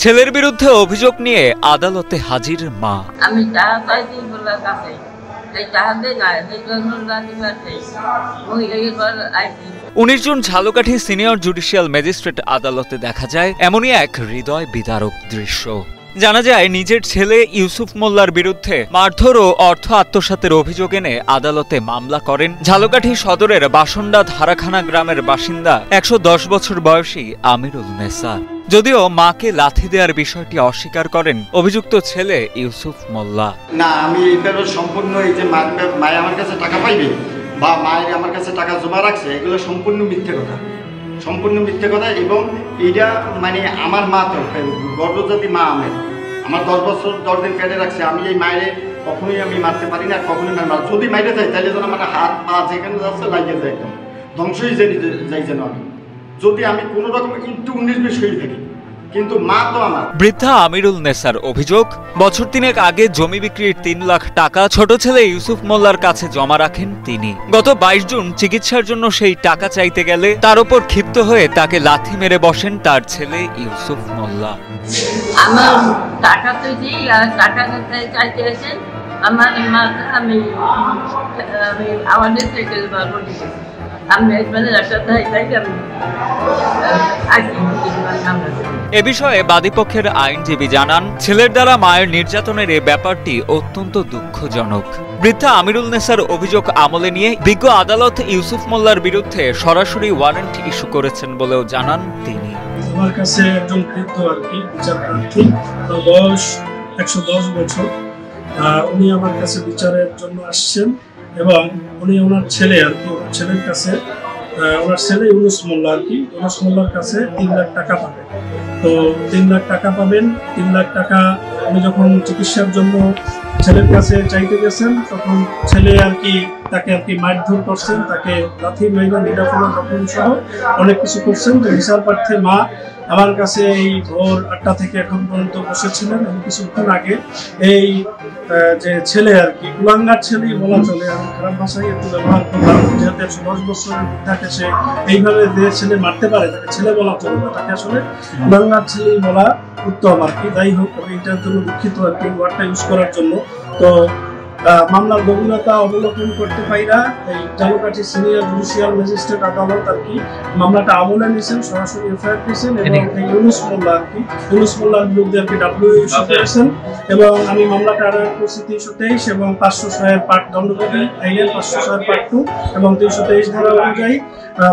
ছেলের বিরুদ্ধে অভিযোগ নিয়ে আদালতে হাজির মা। আমি টাকা চাইছি বলার কাছে এই টাকা দিয়ে না এই জন্য ওই 19 June Jhalakathi senior judicial magistrate আদালতে দেখা যায় এমনই এক হৃদয় বিদারক দৃশ্য। জানা যায় নিজের ছেলে ইউসুফ মোল্লার বিরুদ্ধে মারধর ও অর্থ আত্মসাতের অভিযোগ এনে আদালতে মামলা করেন ঝালকাঠি সদরের বাসন্ডা ধারাখানা গ্রামের বাসিন্দা 110 বছর বয়সী আমিরুল নেসা। যদিও মাকে লাথি দেওয়ার বিষয়টি অস্বীকার করেন অভিযুক্ত ছেলে ইউসুফ মোল্লা। না, আমি এটারও সম্পূর্ণ এই যে মায় আমার কাছে টাকা পাইবে বা মায়ের আমার কাছে টাকা জমা রাখছে, এগুলো সম্পূর্ণ মিথ্যে কথা, সম্পূর্ণ মিথ্যে কথা। এবং এইটা মানে আমার মা তো গর্ভজাতী মা, আমার 10 বছর 10 দিন পেটে রাখছে। আমি এই মায়ের কখনোই আমি মারতে পারি না, কখনোই যদি মাইরে যাই তাহলে যেন আমার হাত পা যেখানে যাচ্ছে লাগিয়ে যায়, একদম ধ্বংসই যাই যেন আমি, যদি আমি কোনো রকম একটু 19-20 হয়ে থাকি, কিন্তু মা তো আমার। বৃদ্ধা আমিরুল নেসার অভিযোগ, বছর 3 আগে জমি বিক্রির 3 লাখ টাকা ছোট ছেলে ইউসুফ মোল্লার কাছে জমা রাখেন তিনি। গত 22 জুন চিকিৎসার জন্য সেই টাকা চাইতে গেলে তার উপর ক্ষিপ্ত হয়ে তাকে লাথি মেরে বসেন তার ছেলে ইউসুফ মোল্লা। আমার টাকা তো দিই আর টাকা চাইতে এসে আমার মাকে আমি আমাদের থেকে এ বিষয়ে বাদীপক্ষের আইনজীবী জানান, ছেলের দ্বারা মায়ের নির্যাতনের এই ব্যাপারটি অত্যন্ত দুঃখজনক। বৃদ্ধা আমিরুল নেসার অভিযোগ আমলে নিয়ে বিজ্ঞ আদালত ইউসুফ মোল্লার বিরুদ্ধে সরাসরি ওয়ারেন্ট ইস্যু করেছেন বলেও জানান তিনি। আমার কাছে একজন বৃদ্ধ আর কি বিচার প্রার্থী, বয়স 110 বছর। উনি আমার কাছে বিচারের জন্য আসছেন এবং উনি ওনার ছেলে আর কি, ওনার ছেলের কাছে, ওনার ছেলে ইউনুস মোল্লা আর কি, ইউনুস মোল্লার কাছে 3 লাখ টাকা পাবেন। তো 3 লাখ টাকা পাবেন। 3 লাখ টাকা উনি যখন চিকিৎসার জন্য ছেলের কাছে চাইতে গেছেন, তখন ছেলে আর কি তাকে আর কি মারধর করছেন, তাকে লাথি মাইরা নিরাপদ রকম সহ অনেক কিছু করছেন। তো বিচার প্রার্থী মা আমার কাছে এই ভোর 8টা থেকে এখন পর্যন্ত বসেছিলেন এবং কিছুক্ষণ আগে এই যে ছেলে আর কি কুলাঙ্গার ছেলেই বলা চলে, আমি খারাপ ভাষায় একটু ব্যবহার করলাম, যেহেতু 110 বছরের বৃদ্ধাকে সে এইভাবে যে ছেলে মারতে পারে তাকে ছেলে বলা চলে না, তাকে আসলে কুলাঙ্গার ছেলেই বলা উত্তম আর কি। যাই হোক, আমি এটার জন্য দুঃখিত আর কি ওয়ার্ডটা ইউজ করার জন্য। তো মামলার গভীরতা অবলোকন করতে পাইরা এই ঝালকাঠি সিনিয়র জুডিশিয়াল ম্যাজিস্ট্রেট আদালত আর কি মামলাটা আমলে নিয়েছেন, সরাসরি এফআইআর দিয়েছেন এবং ইউনুস মোল্লা আর কি, ইউনুস মোল্লার বিরুদ্ধে আর কি ডাব্লিউ ইস্যু করেছেন। এবং আমি মামলাটা আদালত করছি 323 এবং 506 পার্ট দণ্ডবিধি আইনের 506 পার্ট 2 এবং 323 ধারা অনুযায়ী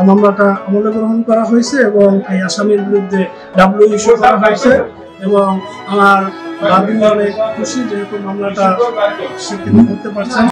মামলাটা আমলে গ্রহণ করা হয়েছে এবং এই আসামির বিরুদ্ধে ডাব্লিউ ইস্যু করা হয়েছে। এবং আমার দাবি অনেক খুশি যেহেতু মামলাটা স্বীকৃতি করতে পারছেন।